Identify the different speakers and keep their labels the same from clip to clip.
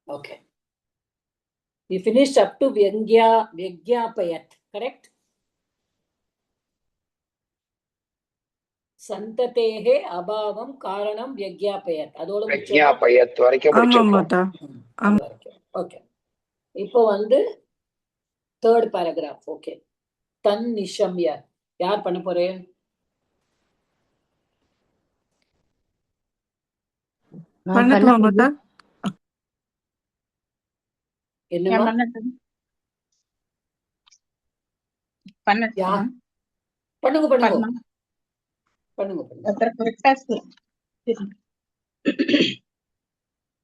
Speaker 1: Okay. We finished up to Vyagyapayat, correct? சந்ததேஹே அபாவம் காரணம் வியக்ஞாபயத். அதோட
Speaker 2: வியக்ஞாபயத் வரைக்கும் படிச்சிருக்கோம்.
Speaker 1: ஓகே. இப்போ வந்து தேர்ட் பேராகிராஃப். ஓகே. தன் நிஷம்ய யார் பண்ண போறேன்? என்னமா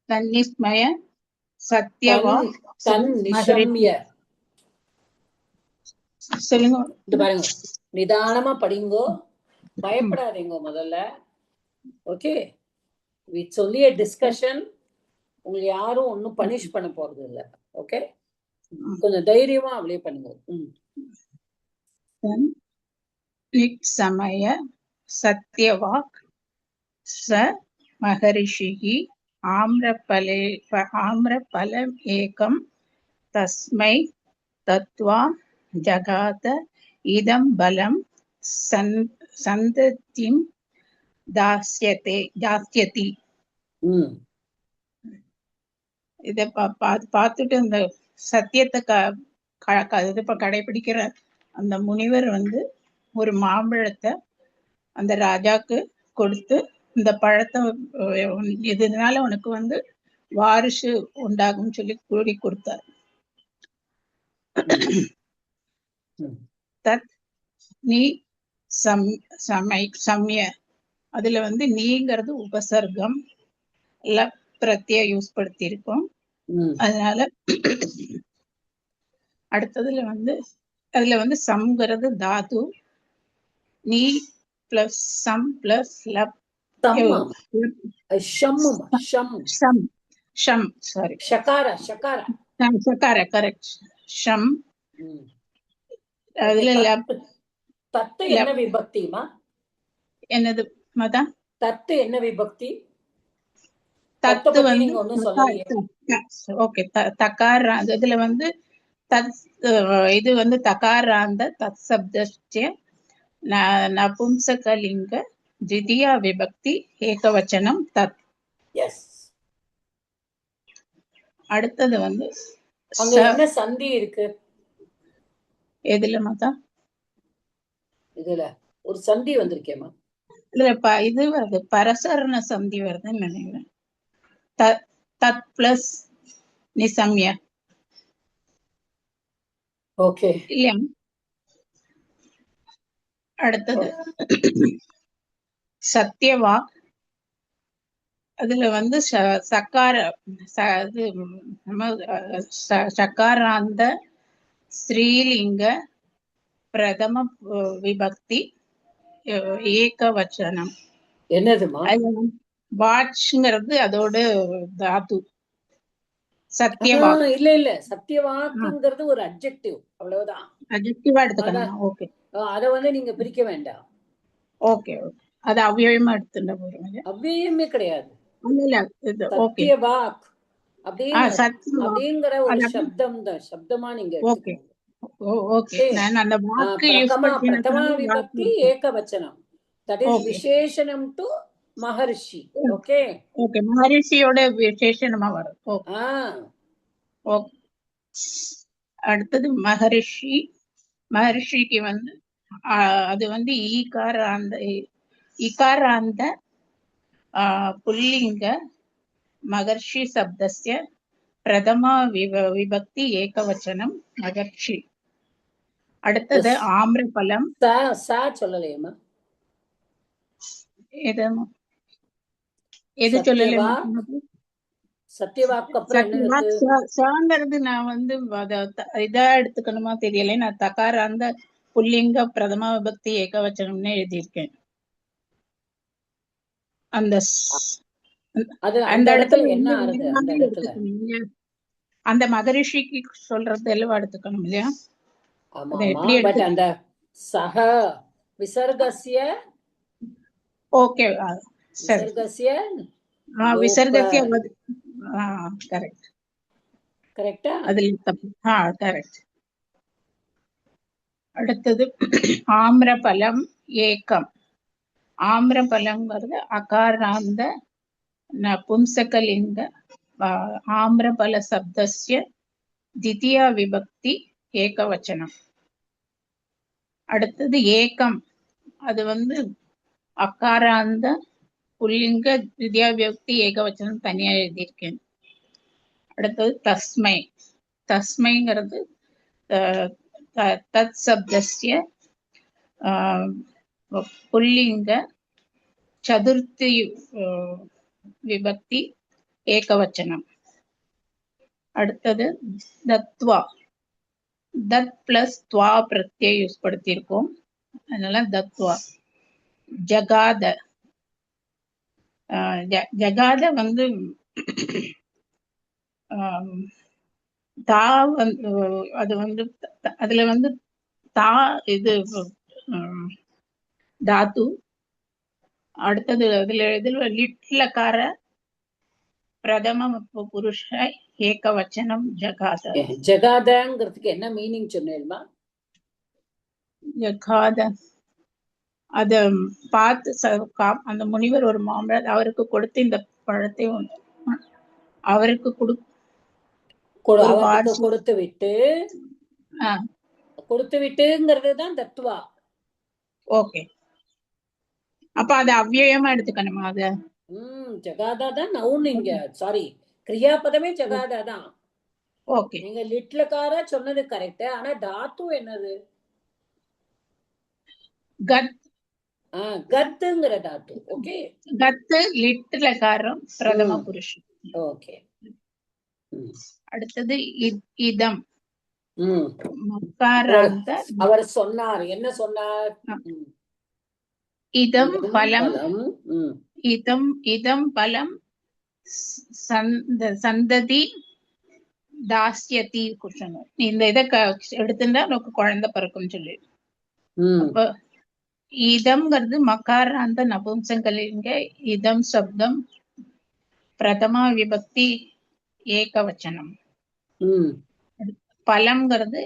Speaker 3: தன்னிஸ்மய சத்யவா
Speaker 1: தன்னிஷம்ய
Speaker 3: சொல்லுங்க.
Speaker 1: இது பாருங்க, நிதானமா படிங்கோ, பயப்படாதீங்க முதல்ல. Okay, it's only a discussion. உங்களை யாரும் ஒன்னும் பனிஷ் பண்ண போறது இல்ல. ஓகே, கொஞ்சம் தைரியமா அப்படியே பண்ணுங்க.
Speaker 3: நிக்ஷமய சத்யவாக் ச மகரிஷிஹி ஆம்ரபலம் ஏகம் தஸ்மை தத்வா ஜகாத இதம் பலம் சந்ததிம் தாஸ்யதி. இத பார்த்துட்டு இந்த சத்தியத்தை கடைபிடிக்கிற அந்த முனிவர் வந்து ஒரு மாம்பழத்தை அந்த ராஜாக்கு கொடுத்து, இந்த பழத்தை இதனால உனக்கு வந்து வாரிசு உண்டாகும் சொல்லி கூறி கொடுத்தார். தத் நீ சமய அதுல வந்து நீங்கிறது உபசர்க்கம் பிரத்ய யூஸ் படுத்தி இருக்கோம். அதனால அடுத்ததுல வந்து அதுல வந்து சம்ங்கிறது தாது, நீ பிளஸ் சம் பிளஸ் லப் கரெக்ட். ஷம் அதுல
Speaker 1: தத்து என்ன விபக்திமா?
Speaker 3: என்னது மதா?
Speaker 1: தத்து என்ன விபக்தி?
Speaker 3: தத்து வந்து ஓகே தக்கார். இதுல வந்து இது வந்து தகாராந்த தத் சப்தஸ்ய நபும்சகலிங்க த்விதியா விபக்தி ஏகவச்சனம் தத். அடுத்தது வந்து
Speaker 1: என்ன சந்தி இருக்கு
Speaker 3: எதுல மாதா?
Speaker 1: இதுல ஒரு சந்தி வந்திருக்கேமா?
Speaker 3: இதுல இது வருது, பரசரண சந்தி வருதுன்னு நினைக்கிறேன். தத் பிளஸ் நிசம்ய.
Speaker 1: ஓகே
Speaker 3: இல்லையா? அடுத்தது சத்யவா. அதுல வந்து சக்காராந்த ஸ்ரீலிங்க பிரதம விபக்தி ஏகவச்சனம்.
Speaker 1: என்னதுமா?
Speaker 3: வாட்ச்ங்கிறது அதோட தாது.
Speaker 1: சத்யவா இல்ல சத்யவாக்குங்கிறது ஒரு அட்ஜெக்டிவ், அவ்வளவுதான்.
Speaker 3: அட்ஜெக்டிவா எடுத்துக்கணும். ஓகே,
Speaker 1: அத வந்து நீங்க பிரிக்க வேண்டாம்.
Speaker 3: ஓகே ஓகே, அது அவ்வியமா எடுத்துட்டா போறோம்.
Speaker 1: அவ்வியமே கிடையாது.
Speaker 3: இல்ல ஓகே,
Speaker 1: சத்யவாக் அப்படிங்கிற ஒரு சப்தம் தான், சப்தமா நீங்க.
Speaker 3: ஓகே ஓகே, நான் அந்த வாக்கு யூஸ்
Speaker 1: பண்ணி பிரதமா விபக்தி ஏகவச்சனம். That is விசேஷணம் to maharshi. Okay
Speaker 3: okay, மகரிஷியோட விசேஷணமா வரும். ஓகே. அடுத்தது மகரிஷிக்கு வந்து அது வந்து இகாராந்த புல்லிங்க மகர்ஷி சப்தஸ்ய பிரதமா விபக்தி ஏகவச்சனம் மகர்ஷி. அடுத்தது ஆம்ரபலம்.
Speaker 1: சொல்லலையேமா?
Speaker 3: எது சொல்லலையா?
Speaker 1: சத்யவாக்கு
Speaker 3: நான் வந்து இதா எடுத்துக்கணுமா தெரியல. நான் தகார அந்த புல்லிங்க பிரதம விபக்தி ஏகவச்சனம்னு எழுதியிருக்கேன். அந்த இடத்துல என்ன அந்த மகரிஷிக்கு சொல்றது எல்லாம் எடுத்துக்கணும் இல்லையா?
Speaker 1: அந்த சஹ விசர்கஸ்ய.
Speaker 3: Okay, விசர்கஸ்ய correct.
Speaker 1: கரெக்டா?
Speaker 3: அதுல தப்பு. கரெக்ட். அடுத்தது ஆம்ரபலம் ஏகம். ஆம்ரபலம்ங்கிறது அகாராந்த நபும்சகலிங்க ஆம்ரபல சப்தஸ்ய தித்தியா விபக்தி ஏகவச்சனம். அடுத்தது ஏகம், அது அகாராந்த புல்லிங்க தித்தியா விபக்தி ஏகவச்சனம் தனியா எழுதியிருக்கேன். அடுத்தது தஸ்மை. தஸ்மைங்கிறது தத் சப்தஸ்ய புல்லிங்க சதுர்த்தி விபக்தி ஏகவச்சனம். அடுத்தது தத்வா. தத் பிளஸ் துவா பிரத்யய யூஸ் படுத்தியிருக்கோம், அதனால தத்வா. ஜகாத. ஜகாத தா அது அதுல தா இது தாத்து. அடுத்தது இதுல லிட்லகார பிரதம புருஷ ஏகவச்சனம் ஜகாத.
Speaker 1: ஜகாதங்கிறதுக்கு என்ன மீனிங் சொன்னேல்மா?
Speaker 3: ஜகாத அத பார்த்து அந்த முனிவர் ஒரு மாமலர் அவருக்கு கொடுத்து இந்த பழத்தை அவருக்கு
Speaker 1: கொடுத்து விட்டு, கொடுத்து விட்டுங்கிறதுதான் தத்துவா.
Speaker 3: ஓகே, அப்ப அது அவ்யயமா எடுத்துக்கணுமா? அது
Speaker 1: ஜகாதா தான் நவுன் இங்க. சாரி, கிரியாபதமே ஜகாதா தான்.
Speaker 3: ஓகே,
Speaker 1: நீங்க லிட்லகார சொன்னது கரெக்ட். ஆனா தாத்து என்னது?
Speaker 3: கத்.
Speaker 1: கத்துங்கிற தாத்து. ஓகே, கத்து
Speaker 3: லிட்லகாரம் பிரதம புருஷன்.
Speaker 1: ஓகே.
Speaker 3: அடுத்தது இதம்.
Speaker 1: அவர் சொன்னார், என்ன சொன்னார்?
Speaker 3: இதம் பலம். இதம் பலம் சந்ததி தாஸ்யதி குஷன். இந்த இதை எடுத்துட்டா உனக்கு குழந்தை பிறக்கும் சொல்லி. அப்ப இதம்ங்கிறது மகாராந்த நபும்சகலிங்க இதம் சப்தம் பிரதமா விபக்தி ஏகவச்சனம். பலம்ங்கிறது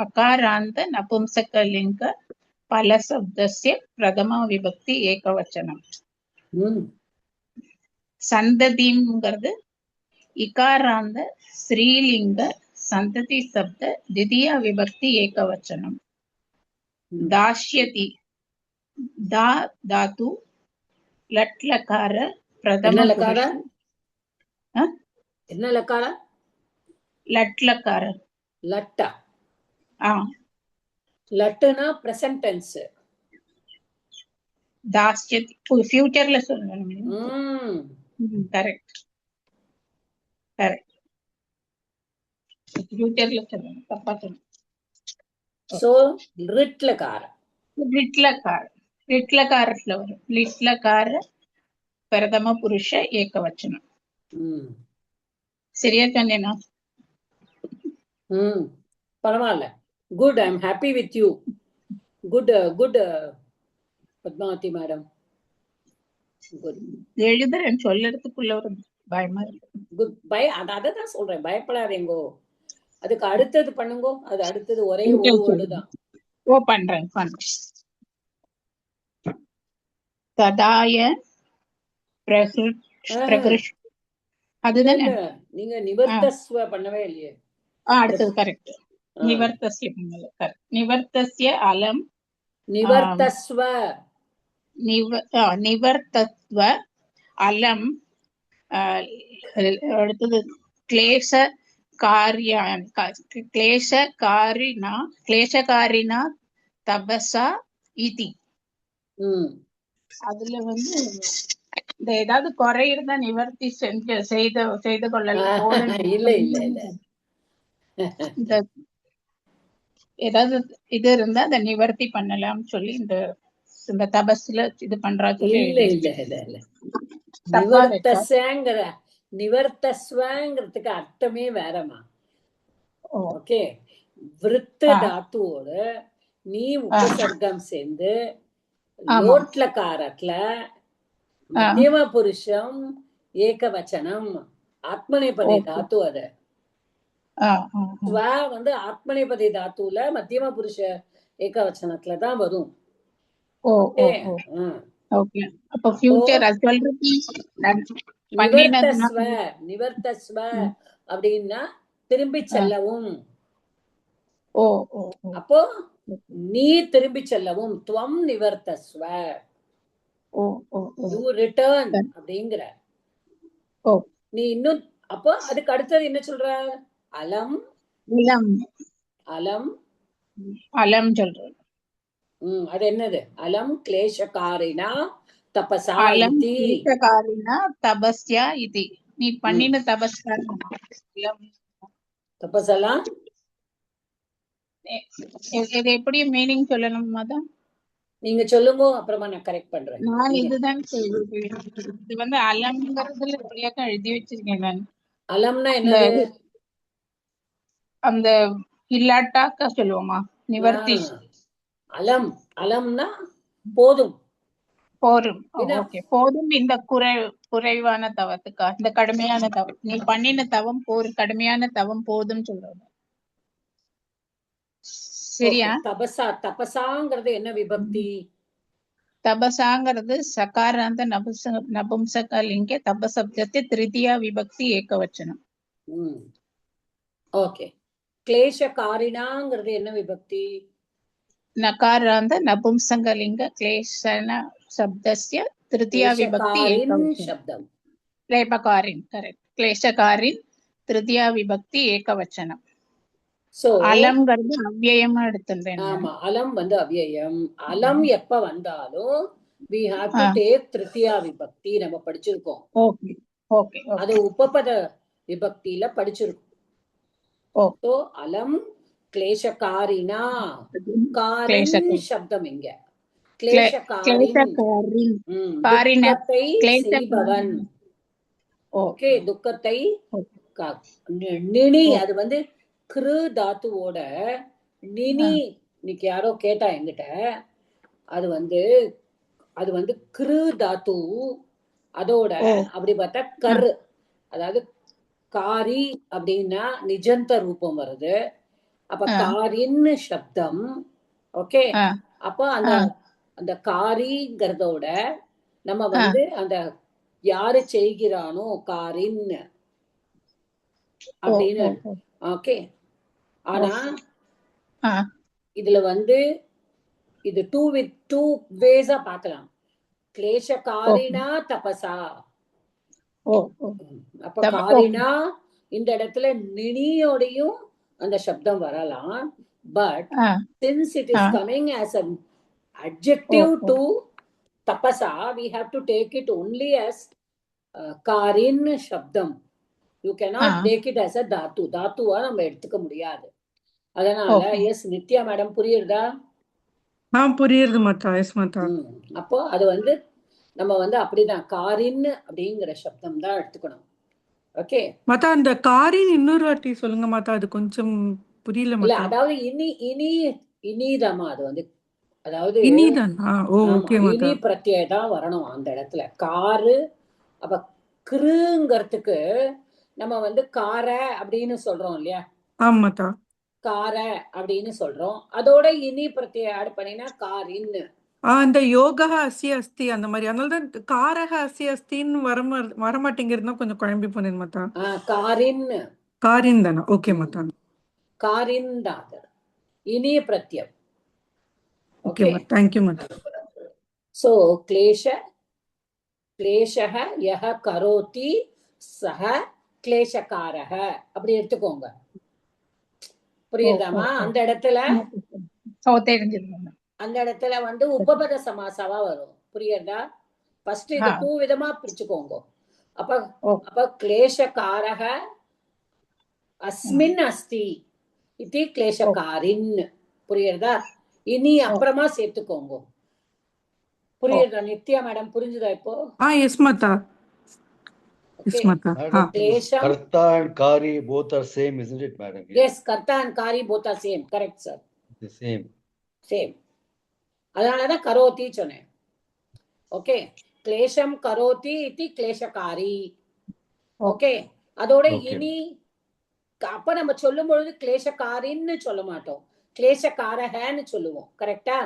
Speaker 3: அகாராந்த நபும்சகலிங்க பல சப்தஸ்ய பிரதமா விபக்தி ஏகவச்சனம். சந்ததிங்கிறது இகாராந்த ஸ்ரீலிங்க சந்ததி சப்த தித்தியா விபக்தி ஏகவச்சனம். தாஷ்யதி தாத்து லட்லகார பிரதம
Speaker 1: என்ன லக்கார?
Speaker 3: லட்லகார.
Speaker 1: லட்டா.
Speaker 3: லட்டுனா
Speaker 1: பிரசன்ட் டென்ஸ்.
Speaker 3: தாஷ்யதி ஃபியூச்சர்ல சொல்லணும். கரெக்ட் கரெக்ட், ஃபியூச்சர்ல சொல்லணும், தப்பா சொல்லணும்.
Speaker 1: சோ லிட்லகார. லிட்லகாரத்துல வரும். லிட்லகார பிரதம புருஷ ஏகவச்சனம். சரியா சொன்னேனா? பரவாயில்ல. Good, I am happy with you. Good good Padmavathi madam.
Speaker 3: எழுதுறேன், சொல்லறதுக்குள்ள ஒரு பயமா இருக்கு.
Speaker 1: குட். அதான் சொல்றேன், பயப்படாதீங்கோ. அதுக்கு அடுத்தது பண்ணுங்கோ. அது அடுத்தது ஒரே ஒரு வேர்டு தான்.
Speaker 3: பண்றேன். ததாய அதுதானே
Speaker 1: நீங்க நிவர்த்தஸ்வ பண்ணவே இல்லையே.
Speaker 3: அடுத்தது கரெக்ட். நிவர்த்தஸ்ய பண்ணல. கரெக்ட். நிவர்த்தஸ்ய அலம்.
Speaker 1: நிவர்த்தஸ்வ
Speaker 3: நிவர்த்தத்வ அலம். அடுத்தது கிளேச கிளேசகாரினா தபசா இதி. அதுல இந்த ஏதாவது குறை இருந்தா நிவர்த்தி செய்து கொள்ளலாம்.
Speaker 1: இல்ல இல்ல இல்ல,
Speaker 3: இந்த ஏதாவது இது இருந்தா அதை நிவர்த்தி பண்ணலாம்னு சொல்லி இந்த தபஸ்ல இது பண்றா சொல்லி.
Speaker 1: இல்ல இல்ல இல்ல இல்ல, நிவர்த்தஸ்வங்கிறதுக்கு அர்த்தமே வேறமா. ஓகே, விருத்த தாத்துவோட நீ உபசர்க்கம் சேர்ந்து லோட்லகாரத்துல மத்தியம புருஷம் ஏகவச்சனம் ஆத்மநேபதி தாத்து. அது ஸ்வ வந்து ஆத்மநேபதி தாத்துல மத்தியம புருஷ ஏகவச்சனத்துல தான் வரும்.
Speaker 3: ஓகே. அப்ப ஃபியூச்சர் அது சொல்றது
Speaker 1: நிவர்த்தஸ்வ நிவர்த்தஸ்வ அப்படின்னா திரும்பி செல்லவும். அப்போ நீ திரும்பி செல்லவும். துவம் நிவர்த்தஸ்வ, யூ ரிட்டர்ன் அப்படிங்கிற. நீ இன்னும் அப்போ அதுக்கு அடுத்தது என்ன சொல்ற? அலம் அலம்
Speaker 3: அலம் சொல்ற.
Speaker 1: அது என்னது? அலம் கிளேஷகாரினா தபசா
Speaker 3: அலம்
Speaker 1: இதி.
Speaker 3: கிளேஷகாரினா தபஸ்யா இதி. நீ பண்ணின தபஸ்யா
Speaker 1: தபசலாம்
Speaker 3: இது எப்படி மீனிங் சொல்லணும் மாதா?
Speaker 1: நீங்க சொல்லுங்க, அப்புறமா நான் கரெக்ட் பண்றேன்.
Speaker 3: நான் இதுதான் இது வந்து அலம்ங்கிறதுல எப்படியாக்க எழுதி வச்சிருக்கேன் நான்.
Speaker 1: அலம்னா என்னது?
Speaker 3: அந்த இல்லாட்டாக்க சொல்லுவோமா நிவர்த்தி.
Speaker 1: அலம் அலம்னா போதும்
Speaker 3: போரும். ஓகே, போதும். இந்த குறைவான தவத்துக்கா, இந்த கடுமையான தவம் நீ பண்ணின தவம் கடுமையான தவம் போதும் சொல்றோம். சரியா?
Speaker 1: தபசா தபசாங்கிறது என்ன விபக்தி?
Speaker 3: தபசாங்கிறது சகாராந்த நபும்சகலிங்கே தபசப்தத்தை திருத்தியா விபக்தி ஏகவச்சனம்.
Speaker 1: ஓகே. கிளேஷகாரினாங்கிறது என்ன விபக்தி?
Speaker 3: நகாராந்த நபும்சகலிங்க கிளேஷன சப்தஸ்ய திருத்தியா விபக்தி ஏகவச்சனம். கிளேபகாரின், கரெக்ட். கிளேஷகாரின் திருத்தியா விபக்தி ஏகவச்சனம். அலம்ங்கிறது அவ்யயமா எடுத்துட்டேன்.
Speaker 1: ஆமா, அலம் வந்து அவ்யயம். அலம் எப்ப வந்தாலும் we have to take திருத்தியா விபக்தி. நம்ம படிச்சிருக்கோம்.
Speaker 3: ஓகே.
Speaker 1: அது உபபத விபக்தியில படிச்சிருக்கோம். அலம் கிளேஷகாரினா, காரின் சப்தம் இங்க. கிளேஷகாரின் துக்கத்தை செய்பவன். ஓகே, துக்கத்தை நினி. அது வந்து கிரு தாத்துவோட நினி. இன்னைக்கு யாரோ கேட்டா என்கிட்ட, அது வந்து கிரு தாத்து, அதோட அப்படி பார்த்தா கரு, அதாவது காரி அப்படின்னா நிஜந்த ரூபம் வருது. அப்ப காரின் சப்தம். ஓகே, அப்போ அந்த காரிங்கிறதோட நம்ம வந்து அந்த யாரு செய்கிறானோ காரின் அப்படின்னு. ஓகே, ஆனா இதுல வந்து இது டூ வேஸா பார்க்கலாம். கிளேஷகாரினா தபசா. அப்ப காரினா இந்த இடத்துல நினியோடையும் அந்த சப்தம் வரலாம். But since it is coming as an adjective to tapasa, we have to take it only as karin shabdam. You cannot take it as a dhatu. தாத்துவா நம்ம எடுத்துக்க முடியாது. அதனால எஸ் நித்யா மேடம், புரியுறதா?
Speaker 4: புரியுது மாதா. எஸ் மாதா.
Speaker 1: அப்போ அது வந்து நம்ம வந்து அப்படிதான் காரின் அப்படிங்கிற சப்தம் தான் எடுத்துக்கணும். ஓகே
Speaker 4: மாதா, அந்த காரின் இன்னொரு வாட்டி சொல்லுங்க மாதா, அது கொஞ்சம் புரியல
Speaker 1: இல்ல.
Speaker 4: மாதா.
Speaker 1: அதாவது இனிதாமா, அது வந்து அதாவது
Speaker 4: இனிதான். ஓகே மாதா.
Speaker 1: இனி பிரத்யய தான் வரணும் அந்த இடத்துல. காரு. அப்ப கிருங்கிறதுக்கு நம்ம வந்து கார அப்படின்னு சொல்றோம் இல்லையா?
Speaker 4: ஆமாதா,
Speaker 1: கார அப்படின்னு சொல்றோம். அதோட இனி பிரத்யய ஆட் பண்ணினா காரின்.
Speaker 4: அந்த யோகா அஸ்ய அஸ்தி அந்த மாதிரி. அதனாலதான் காரக அஸ்ய அஸ்தின்னு வரமாட்டேங்கிறது கொஞ்சம் குழம்பி போனேன் மாதா. காரின் தானே? ஓகே மாதா.
Speaker 1: காரின் தான் இனிய பிரத்யம்.
Speaker 4: ஓகே, தேங்க்யூ மாதா.
Speaker 1: சோ கிளேஷக யஹ கரோதி சஹ கிளேஷகாரக அப்படி எடுத்துக்கோங்க. புரியுதாமா? அந்த இடத்துல வந்து உபபத சமாசாவா வரும். புரியுதா? ஃபர்ஸ்ட் இது டூ விதமா பிரிச்சுக்கோங்க. அப்ப கிளேஷகாரக அஸ்மின் அஸ்தி இது கிளேஷகாரின். புரியுதா? இனி அப்புறமா சேர்த்துக்கோங்க. புரியுதா நித்யா மேடம்? புரிஞ்சுதா இப்போ?
Speaker 4: S Mata. Yes, Mata.
Speaker 5: Karta and Kari both are same, isn't it, madam?
Speaker 1: Yes, Karta and Kari both are same. Correct, sir.
Speaker 5: The same.
Speaker 1: அதனாலதான் கரோதி சொன்னேன். ஓகே, கிளேஷம் கரோதி இது கிளேஷகாரி. ஓகே, அதோட இனி அப்ப நம்ம சொல்லும் பொழுது கிளேசக்காரின்னு சொல்ல மாட்டோம், கிளேசக்காரகன்னு சொல்லுவோம். கரெக்டா?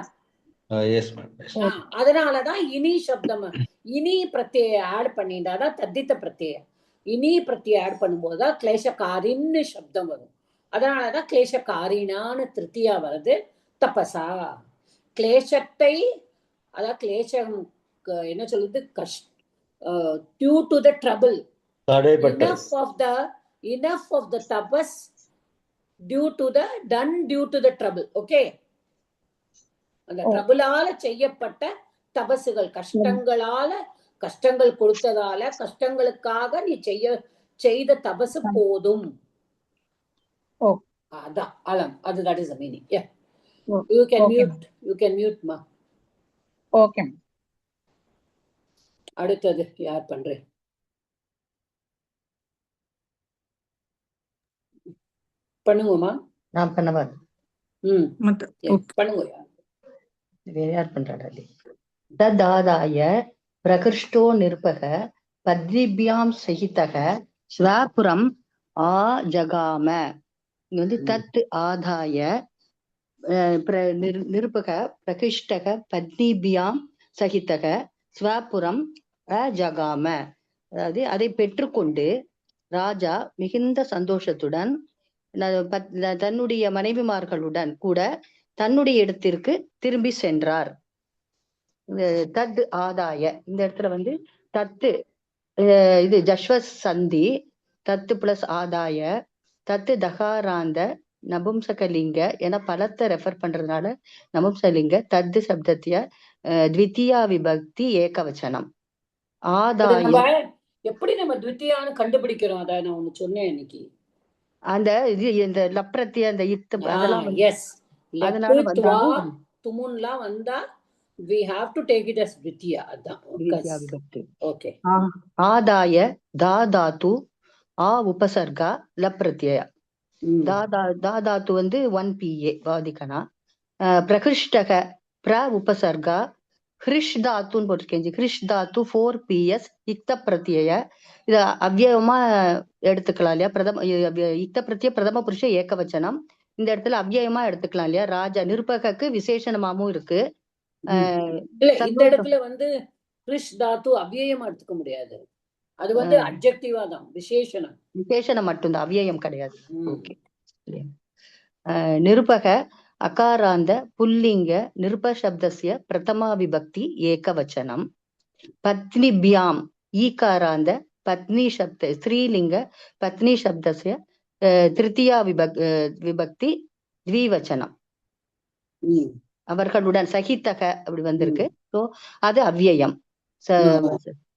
Speaker 5: Yes, ma'am. Yes.
Speaker 1: அதனாலதான் இனி சப்தம், இனி பிரத்யய ஆட் பண்ணிட்டாதான் தத்தித்த பிரத்யயம். இனி பிரத்யய ஆட் பண்ணும்போதுதான் கிளேசக்காரின்னு சப்தம் வரும். அதனாலதான் கிளேசக்காரினான்னு திருத்தியா வருது. தபசா கிளேசத்தை, அதாவது கிளேசம் என்ன சொல்லுது, due to the trouble, enough of the tapas due to the trouble. Okay, அந்த ட்ரபிளால செய்யப்பட்ட தபசுகள், கஷ்டங்கள் கொடுத்ததால, கஷ்டங்களுக்காக நீ செய்த தபசு போதும். அதான் அலம், அது that is the meaning. Yeah, you can mute ma.
Speaker 3: Okay.
Speaker 1: அடுத்தது யார் பண்றேன்? பண்ணுங்கம்மா.
Speaker 6: நான் பண்ணவா?
Speaker 1: பண்ணுங்க.
Speaker 6: வேற யார் பண்றாடா? ததாதாய பிரகிருஷ்டோ நிருபக பத்ரிபியாம் சகிதக ஸ்வாபுரம் ஆ ஜகாம. இங்க வந்து தத் ஆதாய நிருபக பிரகிஷ்டக பத்னிபியாம் சகிதக ஸ்வாபுரம் அ ஜகாம. அதாவது அதை பெற்றுக்கொண்டு ராஜா மிகுந்த சந்தோஷத்துடன் தன்னுடைய மனைவிமார்களுடன் கூட தன்னுடைய இடத்திற்கு திரும்பி சென்றார். தத் ஆதாய, இந்த இடத்துல வந்து தத்து இது ஜஸ்வஸ் சந்தி, தத்து பிளஸ் ஆதாய, தத்து தகாராந்த நபும்சகலிங்க என பலத்தை ரெஃபர் பண்றதுனால நபும்சலிங்க தத்து சப்தத்திய த்விதியா விபக்தி ஏகவச்சனம். ஆதாய
Speaker 1: எப்படி நம்ம த்விதியான்னு கண்டுபிடிக்கிறோம்? அத நான் ஒன்னு சொன்னேன் இன்னைக்கு.
Speaker 6: அந்த இது இந்த லப்ரத்திய அந்த இத்து அதெல்லாம்
Speaker 1: எஸ், அதனால துமுன்லாம் வந்தா we have to take it as த்விதியா. அதான்
Speaker 6: விபக்தி.
Speaker 1: ஓகே.
Speaker 6: ஆதாய தாதாத்து ஆ உபசர்கா லப்ரத்யய. தாதாத்து வந்து 1 PA வாதிகனா. பிரகிருஷ்டக பிர உபசர்கா ஹிருஷ் தாத்துன்னு போட்டிருக்கேன். ஹிருஷ் தாத்து 4 PS இக்த பிரத்யய. இத அவ்யயமா எடுத்துக்கலாம் இல்லையா? இக்த பிரத்ய பிரதம புருஷ ஏகவச்சனம். இந்த இடத்துல அவ்யயமா எடுத்துக்கலாம் இல்லையா? ராஜா நிருபகக்கு விசேஷணமாவும் இருக்கு.
Speaker 1: இந்த இடத்துல வந்து ஹிருஷ் தாத்து அவ்யயமா எடுத்துக்க முடியாது, அது வந்து அட்ஜெக்டிவா தான், விசேஷணம்
Speaker 6: மட்டும்தான், அவ்யயம் கிடையாது. ஓகே. நிருபக அகாராந்த புல்லிங்க நிருபசப்தஸ்ய பிரதமா விபக்தி ஏகவச்சனம். பத்னிபியாம் ஈகாராந்த பத்னி சப்த ஸ்ரீலிங்க பத்னி சப்தஸ்ய திருத்தியா விபக்தி த்விவச்சனம். அவர்களுடன் சகித்தக அப்படி வந்திருக்கு. சோ அது அவ்யயம்.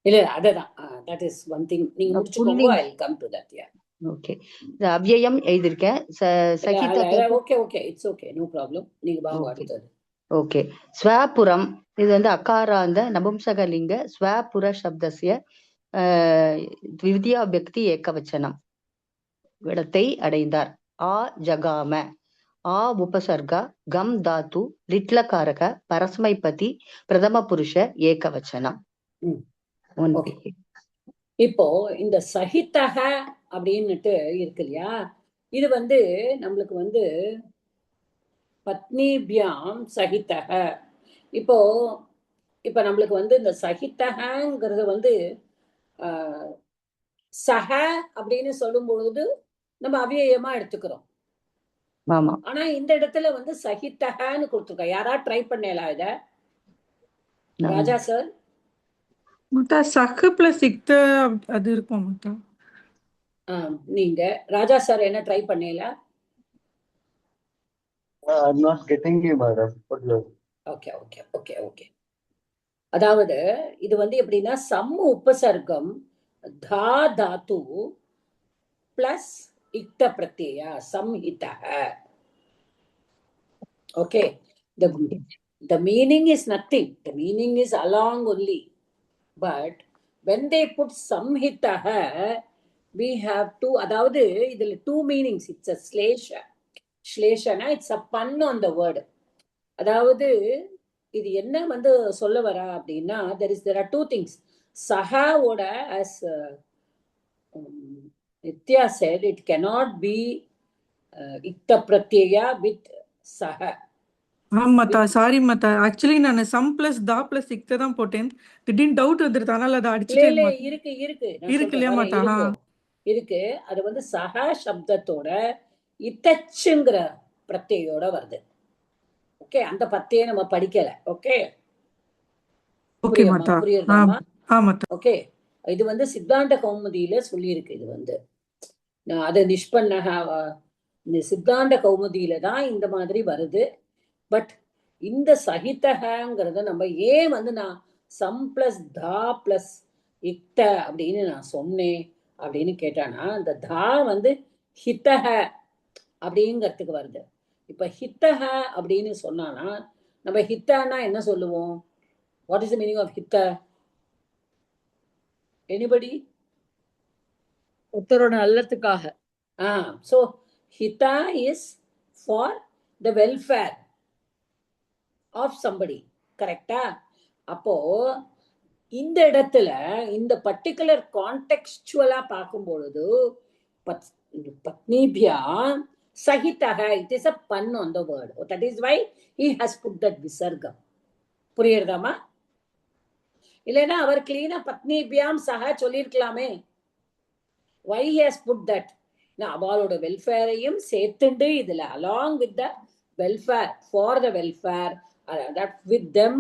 Speaker 1: இல்ல அததான், that is one thing. நீங்க முடிச்சுக்கோங்க, I'll come to that. Yeah,
Speaker 6: okay. அவ்யயம் எழுதிருக்கேன். சகித்தக
Speaker 1: okay okay, it's okay, no problem. நீங்க வாங்க அடுத்தது.
Speaker 6: ஓகே. ஸ்வாபுரம் இது வந்து அகாராந்த நபும்சகலிங்க ஸ்வாபுர சப்தஸ்ய த்விதியா விபக்தி ஏகவச்சனம். இடத்தை அடைந்தார். ஆ ஜகாம ஆ உபசர்கா கம் தாத்து லிட்லகாரக பரஸ்மைபதி பிரதம புருஷ ஏகவச்சனம்.
Speaker 1: இப்போ இந்த சகித்தக அப்படின்னுட்டு இருக்கு இல்லையா, இது வந்து நம்மளுக்கு வந்து பத்னிபியாம் சகித்தக. இப்போ நம்மளுக்கு வந்து இந்த சகித்தகங்கிறது வந்து சக அப்படின்னு சொல்லும் பொழுது நம்ம அவ்யயமா எடுத்துக்கிறோம். ஆனா இந்த இடத்துல வந்து சகித்தகன்னு கொடுத்துருக்கா. யாரா ட்ரை பண்ணலா இத? ராஜா சார்.
Speaker 4: சக பிளஸ் இக்த அது இருக்கும்.
Speaker 1: நீங்க ராஜா சார் என்ன ட்ரை பண்ணல?
Speaker 5: I'm not getting you, madam.
Speaker 1: Okay okay okay okay. அதாவது இது வந்து எப்படின்னா சம் உபசர்க்கம் தா தாத்து பிளஸ் இக்த பிரத்யய சம்ஹிதஹ. Okay, the meaning is nothing, the meaning is along only, but when they put samhitaha we have to, அதாவது இதுல two meanings. It's a shleshana, it's a pun on the word. அதாவது இது என்ன வந்து சொல்ல வரா அப்படின்னா, there are two things. சஹா ஓட as Nitya said it cannot be ikta pratyaya with saha.
Speaker 4: ஆமாத்தா சாரி மாத்தா ஆக்சுவலி நான் சம் பிளஸ் தா பிளஸ் இக்த தான் போட்டேன். திடீர்னு டவுட் வந்துருது, அதனால அதை அடிச்சுட்டேன்
Speaker 1: இல்ல
Speaker 4: மாத்தா.
Speaker 1: இருக்கு நான்
Speaker 4: இருக்கு இல்லையா
Speaker 1: சொல்றேன்
Speaker 4: மாத்தா?
Speaker 1: இருக்கு. அது வந்து சஹா சப்தத்தோட இத்தச்சுங்கிற பிரத்யோட வருது. ஓகே, அந்த பத்தியே நம்ம படிக்கல. ஓகே
Speaker 4: ஓகே மாத்தா.
Speaker 1: புரியுதாமா?
Speaker 4: ஆமாத்தா.
Speaker 1: ஓகே, இது வந்து சித்தாந்த கௌமுதியில சொல்லியிருக்கு. இது வந்து அது நிஷ்பண்ண சித்தாந்த கௌமுதியில தான் இந்த மாதிரி வருது. பட் இந்த சகிதகங்கிறத நம்ம ஏன் வந்து நான் சம் பிளஸ் தா பிளஸ் இக்த அப்படின்னு நான் சொன்னேன் அப்படின்னு கேட்டானா, அந்த தா வந்து ஹிதக அப்படிங்கிறதுக்கு வருது. இப்ப ஹித்தக அப்படின்னு சொன்னானா நம்ம ஹித்தானா என்ன சொல்லுவோம்? What is the meaning of ஹித்த? எனிபடி?
Speaker 7: ஒருத்தரோட நல்லத்துக்காக.
Speaker 1: So hita is for the welfare of somebody. கரெக்டா? அப்போ இந்த இடத்துல இந்த பர்டிகுலர் கான்டெக்ஸ்டுவலா பார்க்கும் பொழுது பத்னிபியா சகிதக, it is a pun on the word. That is why he has put that visargam. புரியுறதாமா? இல்லைன்னா அவர் கிளீனா பத்னிபியாம் சக சொல்லியிருக்கலாமே. Why he has put that? அவளோட வெல்ஃபேரையும் சேர்த்துண்டு இதுல along with the welfare, for the welfare, that with them.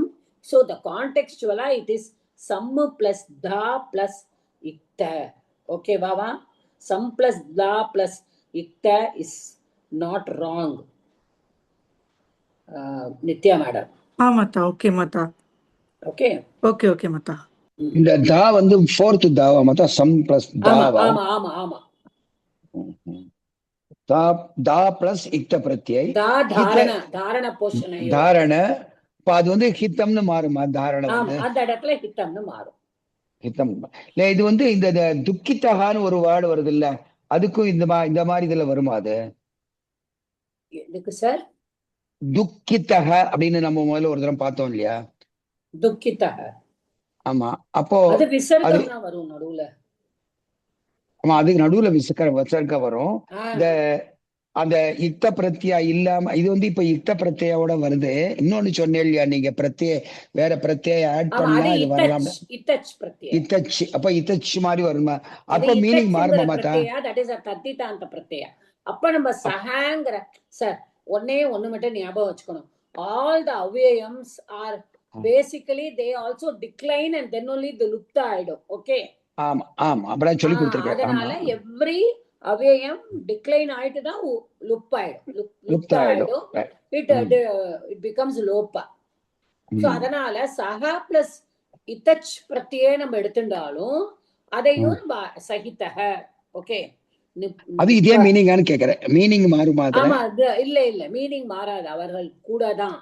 Speaker 1: So the contextual it is sum plus da plus ikta. Okay baba, sum plus da plus ikta is not wrong. Nitya madam.
Speaker 4: ஆமாத்தா. Okay மாத்தா.
Speaker 1: Okay,
Speaker 4: okay மாத்தா.
Speaker 2: இந்த தா வந்து fourth தாவா மாத்தா? Some plus தாவா?
Speaker 1: ஆமா.
Speaker 2: தா பிளஸ் இக்த பிரத்யை
Speaker 1: தாரண போஷண
Speaker 2: தாரண. இப்ப அது வந்து ஹித்தம்னு மாறுமா? தாரண வந்து
Speaker 1: அந்த இடத்துல ஹித்தம்னு மாறும்.
Speaker 2: ஹித்தம் இல்ல. இது வந்து இந்த துக்கித்தகான்னு ஒரு வேர்டு வருது இல்ல, அதுக்கும் இந்த மாதிரி இதுல வருமா? அது
Speaker 1: எதுக்கு சார்
Speaker 2: துக்கித்தக அப்படின்னு நம்ம முதல்ல ஒரு தடவை பார்த்தோம் இல்லையா?
Speaker 1: துக்கித்தக.
Speaker 2: ஆமா, அப்போ
Speaker 1: அது விசர்க்கம் தான் வரும் நடுவுல.
Speaker 2: ஆமா, அதுக்கு நடுவுல விசர்க்க வரும். இந்த அந்த இக்த பிரத்யா இல்லாம இது வந்து இப்ப இக்த பிரத்யோட வருது. இன்னொன்னு சொன்னேன் இல்லையா நீங்க, வேற பிரத்ய ஆட் பண்ணா இது வரலாம். இத்தச், அப்ப இத்தச் மாதிரி வருமா? அப்ப மீனிங் மாறுமா மாத்தா?
Speaker 1: தட் இஸ் a தத்திதாந்த பிரத்யா. அப்ப நம்ம சஹாங்கற சார் ஒண்ணு மட்டும் ஞாபகம் வச்சுக்கணும். all the avyayams are basically they also decline and then only the lupta ஆயிடும். ஓகே,
Speaker 2: ஆமா அப்படியே சொல்லி கொடுத்திருக்கேன்.
Speaker 1: அதனால எவ்ரி அவ்யயம் டிக்ளைன் ஆயிட்டு தான் லுப்த ஆயிடும். It becomes லோப்பா. சோ அதனால சஹா பிளஸ் இத்தச் பிரத்யே நம்ம எடுத்துட்டாலும் அதையும் சகிதக. ஓகே,
Speaker 2: அது இதே மீனிங்கான்னு கேக்குறேன். மீனிங் மாறுமா?
Speaker 1: ஆமா, இல்ல மீனிங் மாறாது, அவர்கள் கூட தான்.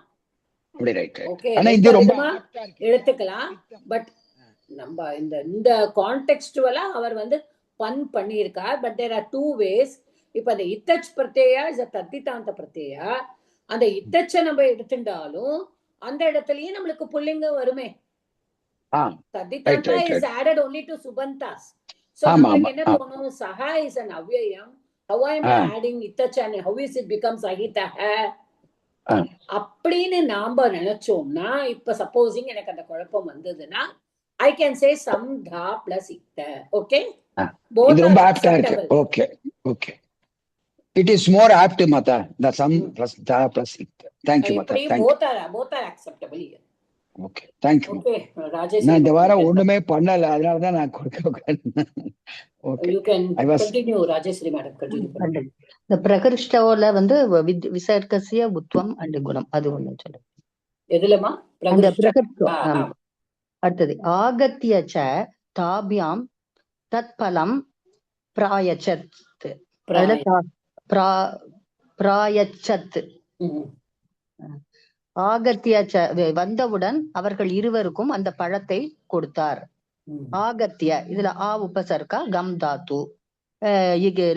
Speaker 1: ஓகே, எடுத்துக்கலாம். பட் நம்ம இந்த கான்டெக்ஸ்டுவலா அவர் வந்து பன் பண்ணியிருக்கார். But there are two ways. இப்ப அந்த இத்தச் பிரத்யா இஸ் a தத்திதாந்த பிரத்யா. அந்த இத்தச்ச நம்ம எடுத்துட்டாலும் அந்த இடத்துலயே நம்மளுக்கு புல்லிங்கம் வருமே. தத்திதாந்தா இஸ் added only to சுபந்தாஸ். So நமக்கு என்ன தோணும்? சஹா இஸ் an அவ்யயம். How am I adding இத்தச்ச and how is it becomes சகிதஹ அப்படின்னு நாம நினைச்சோம்னா, இப்ப சப்போசிங் எனக்கு அந்த குழப்பம் வந்ததுன்னா I can say some dha plus ikta. Okay,
Speaker 2: இது ரொம்ப ஆப்டா இருக்கு. Okay it is more apt mata, the sum plus dha plus ikta. Thank you mata. Thank you.
Speaker 1: both are acceptable here.
Speaker 2: Okay, thank you.
Speaker 1: Okay, Rajesh,
Speaker 2: நான் இந்த வாரம் ஒண்ணுமே பண்ணல, அதனால தான் நான் கொடுக்க.
Speaker 1: Okay, you can continue Rajeshri madam, continue.
Speaker 6: இந்த பிரகிருஷ்டோல வந்து விசர்க்கசிய உத்வம் அண்ட் குணம் அது ஒண்ணு சொல்லுங்க.
Speaker 1: எதுலமா?
Speaker 6: அந்த பிரகிருஷ்டம். அடுத்தது ஆகத்தியச்ச தாபியாம் தத்பலம் பிராயச்சத். பிராயச்சத் ஆகத்தியச்ச வந்தவுடன் அவர்கள் இருவருக்கும் அந்த பழத்தை கொடுத்தார். ஆகத்திய இதுல ஆ உபசர்க்கா கம் தாத்து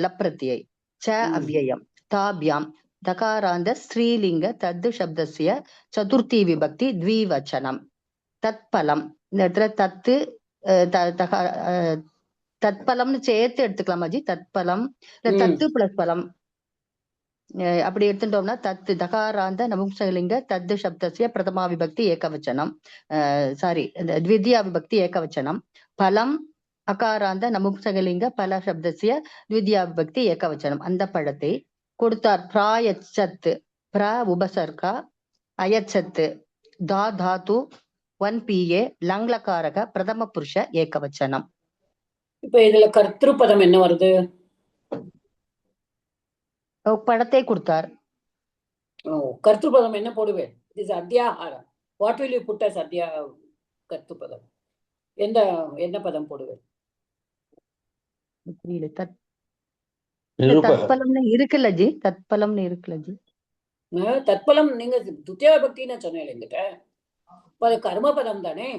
Speaker 6: லப்ரத்தியை ச அவ்யயம் தாபியாம் தகாராந்த ஸ்ரீலிங்க தத்து சப்தஸ்ய சதுர்த்தி விபக்தி த்விவச்சனம். தத்பலம் இந்த இடத்துல தத்து தத்பலம்னு சேர்த்து எடுத்துக்கலாமா ஜி? தத்பலம் இல்ல தத்து பிளஸ் பலம் அப்படி எடுத்துட்டோம்னா தத்து தகாராந்த நபும்சகலிங்க தத்து சப்தசிய பிரதமா விபக்தி ஏகவச்சனம், சாரி த்விதியா விபக்தி ஏகவச்சனம். பலம் அகாராந்த நபும்சகலிங்க பல சப்தசிய த்விதியா விபக்தி ஏகவச்சனம். அந்த பழத்தை கொடுத்தார். பிராயச்சத்து பிர உபசர்கா அயச்சத்து தா தாத்து 1 PA லங்லகாரக பிரதம புருஷ ஏகவச்சனம்.
Speaker 1: இப்ப இதுல கர்த்திருப்பதம் என்ன வருது?
Speaker 6: படத்தை கொடுத்தார்.
Speaker 1: கர்த்திருப்பதம் என்ன போடுவேன்? இது அத்தியாகாரம். What will you put as அத்தியா கர்த்திருப்பதம்? என்ன பதம் போடுவேன்?
Speaker 6: தத்பலம்னு இருக்குல்ல ஜி, தத்பலம்னு இருக்குல்ல ஜி.
Speaker 1: தத்பலம் நீங்க துத்தியா விபக்தின்னு சொன்னேன் என்கிட்ட. அது கர்மபதம் தானே.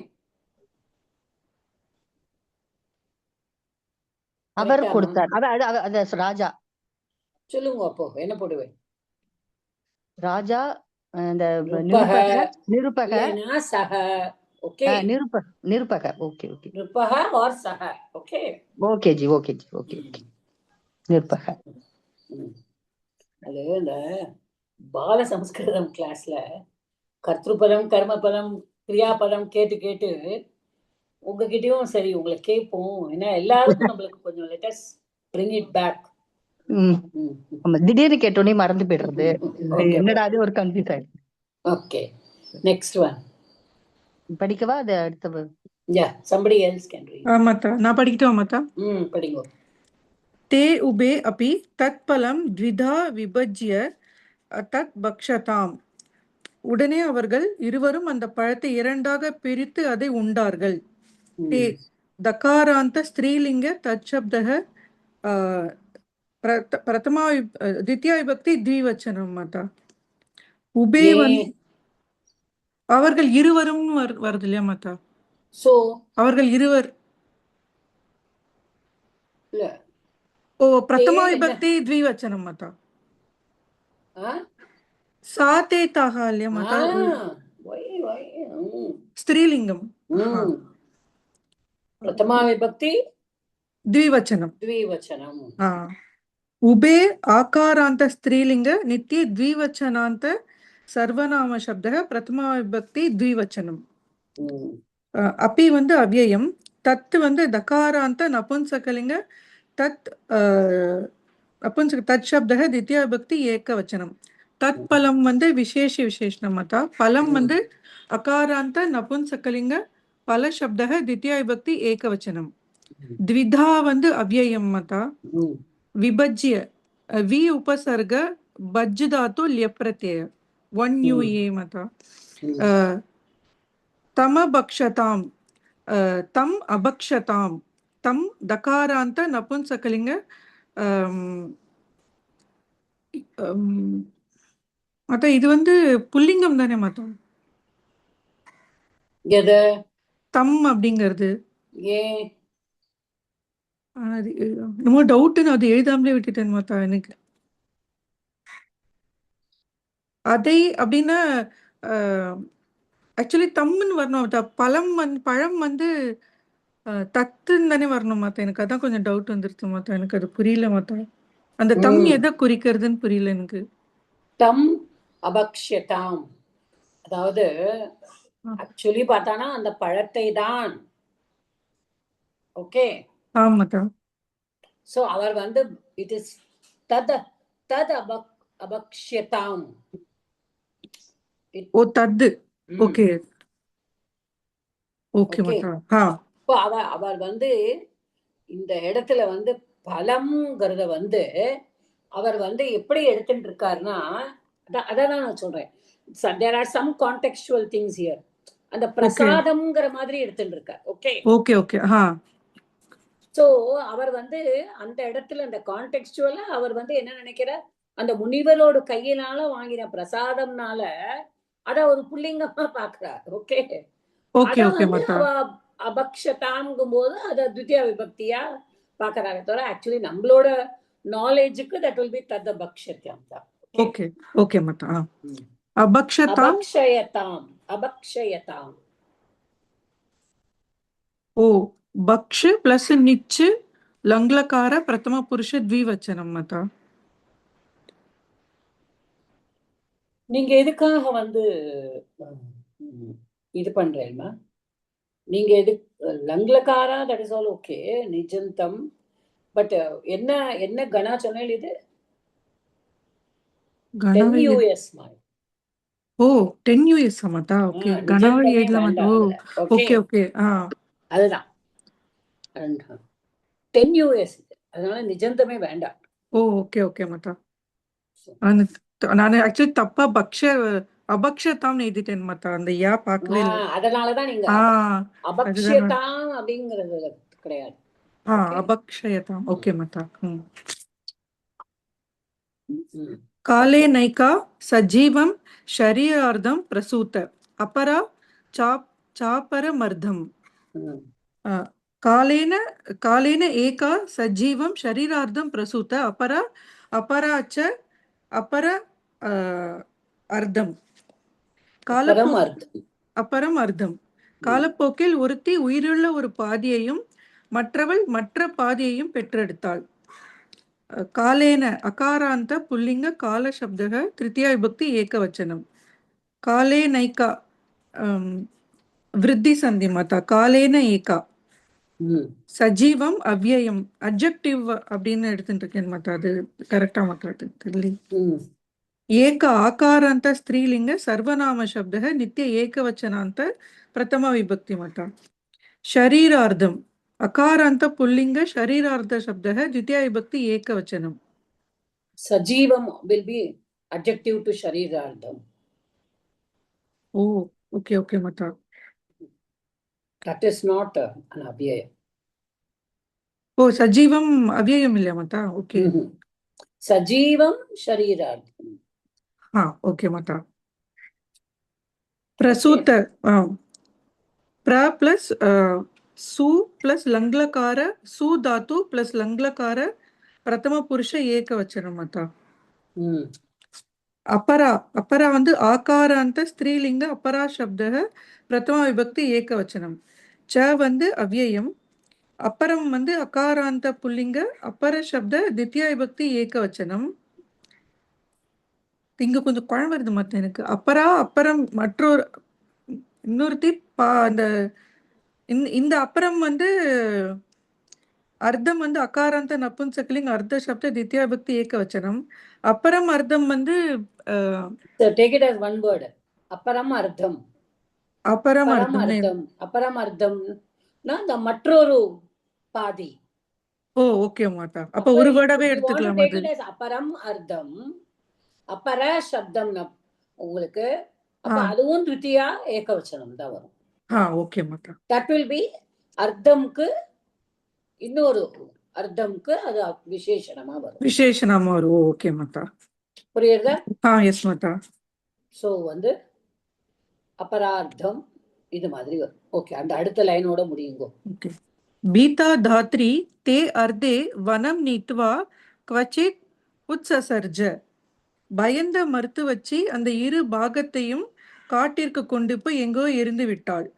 Speaker 6: அவர் கொடுத்தார். ராஜா
Speaker 1: சொல்லுங்க அப்போ என்ன போடுவேன்?
Speaker 6: ராஜா இந்த நிருபக
Speaker 1: சக. ஓகே,
Speaker 6: நிருபக. ஓகே ஓகே,
Speaker 1: நிருபக ஆர் சக. ஓகே
Speaker 6: ஓகே ஜி, ஓகே ஜி, ஓகே ஓகே, நிருபக.
Speaker 1: அது இந்த பால சமஸ்கிருதம் கிளாஸ்ல கர்த்திருப்பதம் கர்மபதம் கிரியாபதம் கேட்டு கேட்டு உங்ககிட்டயும் சரி உங்களை கேட்போம். ஏன்னா எல்லாருக்கும் நம்மளுக்கு கொஞ்சம் லெட்டஸ் பிரிங் இட் பேக்.
Speaker 6: திடீர்னு கேட்டோன்னே மறந்து போயிடுறது. என்னடா அது ஒரு கன்ஃபியூஸ் ஆயிடுச்சு.
Speaker 1: ஓகே, நெக்ஸ்ட் ஒன்
Speaker 6: படிக்கவா? அது அடுத்த
Speaker 1: somebody else can read.
Speaker 4: ஆமாத்தா, நான் படிக்கட்டுமா மாத்தா?
Speaker 1: படிங்க.
Speaker 4: தே உபே அபி தத்பலம் த்விதா விபஜ்ய தத் பக்ஷதாம். உடனே அவர்கள் இருவரும் அந்த பழத்தை இரண்டாக பிரித்து அதை உண்டார்கள். தே தகாராந்த ஸ்திரீலிங்க தச்சப்தக பிரதமா தித்யா விபக்தி த்விவச்சனம் மாதா. உபே அவர்கள் இருவரும் வருது இல்லையா மாதா?
Speaker 1: சோ
Speaker 4: அவர்கள் இருவர். ஓ, பிரதமா விபக்தி த்விவச்சனம் மாதா. சாத்தே தாகா இல்லையா மாதா? ஸ்திரீலிங்கம்.
Speaker 1: பிரதமா விபக்தி
Speaker 4: த்விவச்சனம். உபே ஆகாராந்த ஸ்திரீலிங்க நித்திய த்விவச்சனாந்த சர்வநாம சப்தக பிரதமா விபக்தி த்விவச்சனம். அப்பி அவ்யயம். தத் தகாராந்த நபுன்சகலிங்க தத் தத் சப்தக தித்யா விபக்தி ஏகவச்சனம். தத் பலம் விசேஷ விசேஷனம் மாதா. பலம் அகாராந்த நபுன்சகலிங்க பல சப்தக தித்யா விபக்தி ஏகவச்சனம். த்விதா அவ்யயம் மாதா. விபஜ்ய வி உபசர்க பஜ் தாத்து ல்யப்ரத்யய 1 UA மாதா. தமபக்ஷதாம் தம் அபக்ஷதாம் தம் தகாராந்த நபுன்சகலிங்க மாதா. இது புல்லிங்கம் தானே மாதா? தம் அப்படிங்கிறது ரொம்ப டவுட்டுன்னு அது எழுதாமலே விட்டுட்டேன் மாதா. எனக்கு அதை அப்படின்னா ஆக்சுவலி தம்முன்னு வரணும் மாதா. பழம் தத்துன்னு தானே வரணும் மாதா. எனக்கு அதான் கொஞ்சம் டவுட் வந்துருச்சு மாதா. எனக்கு அது புரியல மாதா. அந்த தம் எதை குறிக்கிறதுன்னு புரியல எனக்கு.
Speaker 1: தம் அபக்ஷதாம், அதாவது ஆக்சுவலி பார்த்தானா அந்த பழத்தை தான். ஓகே,
Speaker 4: ஆமாதா.
Speaker 1: சோ அவர் இட் இஸ் தத் தத் அபக்ஷதாம்.
Speaker 4: ஓ, தத்து. ஓகே ஓகே மாதா.
Speaker 1: இப்போ அவர் இந்த இடத்துல பலம்ங்கிறத அவர் எப்படி எடுத்துட்டு இருக்காருன்னா, அதான் நான் சொல்றேன். there are some contextual things here. அந்த பிரசாதம்ங்கிற மாதிரி எடுத்துட்டு இருக்கார். Okay
Speaker 4: okay okay.
Speaker 1: சோ அவர் அந்த இடத்துல அந்த கான்டெக்ஸ்டுவலா அவர் என்ன நினைக்கிறார், அந்த முனிவரோட கையினால வாங்கின பிரசாதம்னால அத ஒரு புல்லிங்கமா பாக்குறார். ஓகே
Speaker 4: ஓகே ஓகே மாதா.
Speaker 1: அபக்ஷதாங்கும் போது அத த்விதியா விபக்தியா பாக்குறாங்க தவிர ஆக்சுவலி நம்மளோட நாலேஜுக்கு தட் வில் பி தத் பக்ஷத்யாம் தான்.
Speaker 4: ஓகே ஓகே மாதா. அபக்ஷதாம்
Speaker 1: அபக்ஷயதாம் அபக்ஷயதாம்.
Speaker 4: ஓ, பக்ஷ பிளஸ் நிச்சு லங்லகார பிரதம புருஷ த்விவச்சனம் மாதா.
Speaker 1: நீங்க எதுக்காக வந்து இது பண்றேன்னா, நீங்க எது லங்லகாரா, தட் இஸ் ஆல் ஓகே, நிஜந்தம். பட் என்ன என்ன கணா சொன்னேன் இது? 10 US மாதிரி.
Speaker 4: ஓ 10 US மாதா. ஓகே கணாவ
Speaker 1: நிஜந்தமே
Speaker 4: ஏட்ல மாதா.
Speaker 1: வேண்டாம்
Speaker 4: ஓ
Speaker 1: அதுல. Okay,
Speaker 4: okay okay.
Speaker 1: அதுதான் 10 US. அதனால நிஜந்தமே வேண்டாம்.
Speaker 4: ஓ ஓகே ஓகே மாதா. நான் ஆக்சுவலி தப்பா அபக்ஷதாம் எழுதிட்டேன் மாதா. அந்த யா பார்க்கவே இல்லை.
Speaker 1: அதனாலதான் நீங்க
Speaker 4: அதுதான்.
Speaker 1: அபக்ஷதாம் அப்படிங்கிறது கிடையாது.
Speaker 4: அபக்ஷயதாம். ஓகே மாதா. காலே நைகா சஜீவம் ஷரீரார்த்தம் பிரசூத அப்பரா சாபரமர்த்தம். காலேன ஏகா சஜீவம் ஷரீரார்த்தம் பிரசூத அப்பராச்ச அப்பர அர்த்தம். அப்பரம் அர்த்தம். காலப்போக்கில் ஒருத்தி உயிருள்ள ஒரு பாதியையும் மற்றவள் மற்ற பாதியையும் பெற்றெடுத்தாள். காலேன அகாராந்த புல்லிங்க கால சப்தக திருத்தியா விபக்தி ஏகவச்சனம். காலே நைகா விருத்தி சந்தி மாதா. காலேன ஏகா சஜீவம் அவ்யயம் அட்ஜெக்டிவ் அப்படின்னு எடுத்துட்டு இருக்கேன் மாதா. அது கரெக்டா மாதா? தெரியல. ஏக ஆகாராந்த ஸ்திரீலிங்க சர்வநாம சப்தக நித்திய ஏகவச்சனாந்த பிரதம விபக்தி மாதா. ஷரீரார்த்தம் அகாராந்த புல்லிங்க ஷரீரார்த்த சப்தக द्वितीया விபக்தி ஏகவச்சனம்.
Speaker 1: Sajivam will be adjective to Sharirardham.
Speaker 4: Oh, okay, okay, Mata.
Speaker 1: That is not an avyayam.
Speaker 4: Oh, Sajivam avyayam illa Mata. Okay.
Speaker 1: Sajivam Sharirardham.
Speaker 4: Okay, Mata. Prasuta. Pra plus su plus langlakara su dhatu plus langlakara prathama purusha ekavachanam Mata. अपरा வந்து ஆகாராந்த ஸ்திரீலிங்க अपरा शब्दः பிரதம விபக்தி ஏகவச்சனம். ச வந்து அவ்யயம். அப்பரம் வந்து அகாராந்த புல்லிங்க அப்பர சப்த द्वितीया விபக்தி ஏகவச்சனம். இங்க கொஞ்சம் குழம்பு வருது மத்த எனக்கு. அப்பரம் மற்றொரு இன்னொருத்தி அந்த இந்த அப்பரம் வந்து அர்த்தம் வந்து அகாராந்த நபுன்சகலிங்க அர்த்த சப்த द्वितीया விபக்தி ஏகவச்சனம். அப்பரம் அர்த்தம் வந்து
Speaker 1: take it as one word. அபரம் அர்த்தம். அபரம் அர்த்தம் அந்த மற்றொரு பாதி.
Speaker 4: ஓ ஓகே மாதா. அப்ப ஒரு வேர்டாவே எடுத்துக்கலாம். அது
Speaker 1: அபரம் அர்த்தம் அப்பர சப்தம் உங்களுக்கு. அப்ப அதுவும் द्वितीया ஏகவச்சனம் தான் வரும்.
Speaker 4: Okay Mata.
Speaker 1: that will be அர்த்தம்க்கு இன்னொரு அர்த்தம்க்கு அது விசேஷணமா வரும்.
Speaker 4: ஓகே மாதா.
Speaker 1: புரியுதா?
Speaker 4: எஸ் மாதா.
Speaker 1: சோ வந்து அபரார்த்தம் இது மாதிரி வரும். ஓகே, அந்த அடுத்த லைனோட முடியுங்க.
Speaker 4: ஓகே. பீதா தாத்ரி தே அர்த்தே வனம் நீத்வா க்வச்சித் உத்சசர்ஜ. பயந்த மறுத்து வச்சு அந்த இரு பாகத்தையும் காட்டிற்கு கொண்டு போய் எங்கோ எரிந்து விட்டாள்.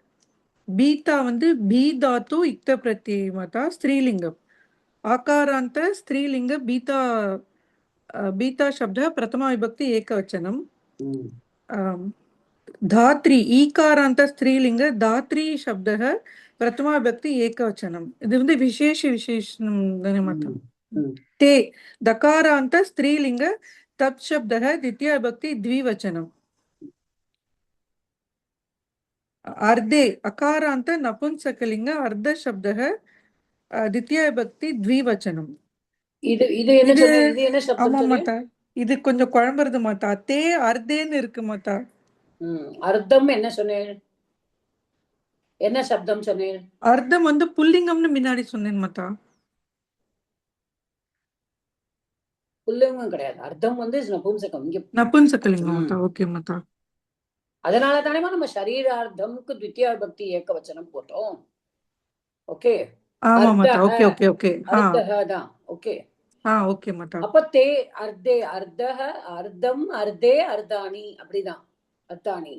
Speaker 4: பீதா வந்து பீதாத்து இக்த பிரத்யய மாதா ஸ்திரீலிங்கம். ஆகாராந்த ஸ்திரீலிங்க பீதா சப்த பிரதமா விபக்தி ஏகவச்சனம். धात्री ईकारांत स्त्रीलिंग धात्री शब्दः प्रथमा विभक्ति एकवचनम. இது வந்து விசேஷணம் தானே மாதா. ते दकारांत स्त्रीलिंग तत् शब्दः द्वितीया विभक्ति द्विवचनम. अर्धे अकारांत नपुंसकलिंग अर्ध शब्दः द्वितीया विभक्ति द्विवचनम.
Speaker 1: இது என்ன சப்தம்?
Speaker 4: ஆமா மாதா, இது கொஞ்சம் குழம்புறது மாதா. தே அர்த்தேன்னு இருக்கு மாதா.
Speaker 1: அர்த்தம் என்ன சொன்னேன்? என்ன சப்தம் சொன்னேன்?
Speaker 4: அர்த்தம் வந்து புல்லிங்கம்னு முன்னாடி சொன்னேன் மாதா.
Speaker 1: புல்லிங்கம் கிடையாது, அர்த்தம் வந்து நபும்சகம்.
Speaker 4: நபும்சகலிங்கம் மாதா. ஓகே மாதா.
Speaker 1: அதனால தானே நம்ம ஷரீரார்த்தம்க்கு द्वितीया விபக்தி ஏகவச்சனம் போட்டோம். ஓகே.
Speaker 4: ஆமா மாதா. Okay okay okay.
Speaker 1: அர்த்தஹதான். ஓகே.
Speaker 4: ஓகே மாதா.
Speaker 1: அப்ப தே அர்த்தே அர்த்தஹ அர்த்தம் அர்த்தே அர்த்தானி அப்படிதான் அர்த்தானி.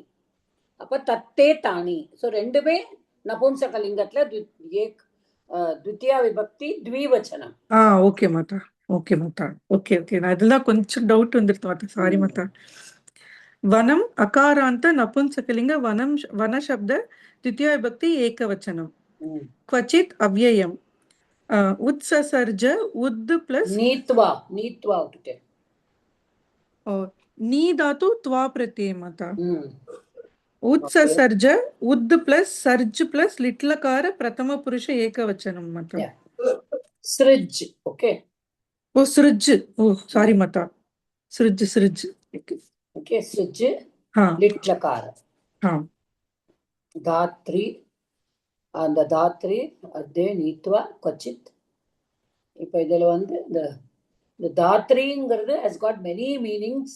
Speaker 1: அப்ப தத்தே தானி. சோ ரெண்டுமே நபும்சகலிங்கத்துல த்வித்தியா விபக்தி த்விவச்சனம்.
Speaker 4: ஓகே மாதா, ஓகே மாதா, ஓகே ஓகே. நான் இதெல்லாம் கொஞ்சம் டவுட் வந்துருது மாதா, சாரி மாதா. वनम अकारांत नपुंसकलिंग वनम वन शब्द द्वितीय विभक्ति एकवचनम क्वचित अव्ययम उत्सर्ज उद् प्लस
Speaker 1: नीत्वा नीत्वा उठते
Speaker 4: नी धातु त्वा प्रत्यय माता उत्सर्ज उद् प्लस सर्ज प्लस लिट्लकार प्रथम पुरुष एकवचनम माता.
Speaker 1: सृज. ओके
Speaker 4: ओ सृज, ओ सॉरी माता, सृज सृज.
Speaker 1: ओके सृज
Speaker 4: हाँ
Speaker 1: लिट्लकार.
Speaker 4: हाँ
Speaker 1: धात्री அந்த தாத்ரி அதே நீத்வா கொச்சித். இப்போ இதில் வந்து இந்த தாத்ரிங்கிறது has got many meanings.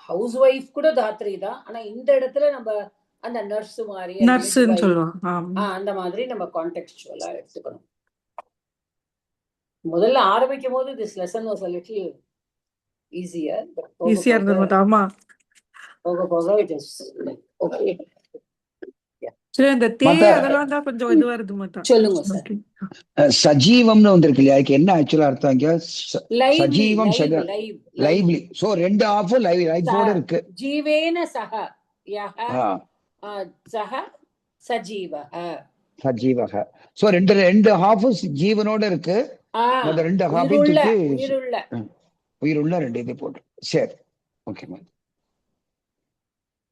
Speaker 1: House wife கூட தாத்ரி தான். ஆனால் இந்த இடத்துல நம்ம அந்த நர்ஸ் மாதிரி
Speaker 4: நர்ஸ்ன்னு சொல்லுவோம்.
Speaker 1: அந்த மாதிரி நம்ம கான்டெக்ஸ்டுவலாக எடுத்துக்கணும். முதல்ல ஆரம்பிக்கும் போது this lesson was a little easier.
Speaker 4: ஈஸியா இருந்தது. ஆமா,
Speaker 1: போக போக it is okay.
Speaker 4: சரி, அந்த தே அதெல்லாம் தான் கொஞ்சம் இதுவா இருக்கு மாதா.
Speaker 1: சொல்லுங்க சார்.
Speaker 2: சஜீவம்னு வந்திருக்கு இல்லையா, அதுக்கு என்ன ஆக்சுவலா அர்த்தம் இங்க? சஜீவம் லைவ்லி. சோ ரெண்டு ஆஃப் லைஃபோட இருக்கு.
Speaker 1: ஜீவேன சஹ யஹ சஹ சஜீவஹ
Speaker 2: சஜீவஹ. சோ ரெண்டு ஹாஃப் ஜீவனோட இருக்கு. அந்த ரெண்டு ஹாஃப் உயிருள்ள ரெண்டு இது போட்டு. சரி, ஓகே மேம்.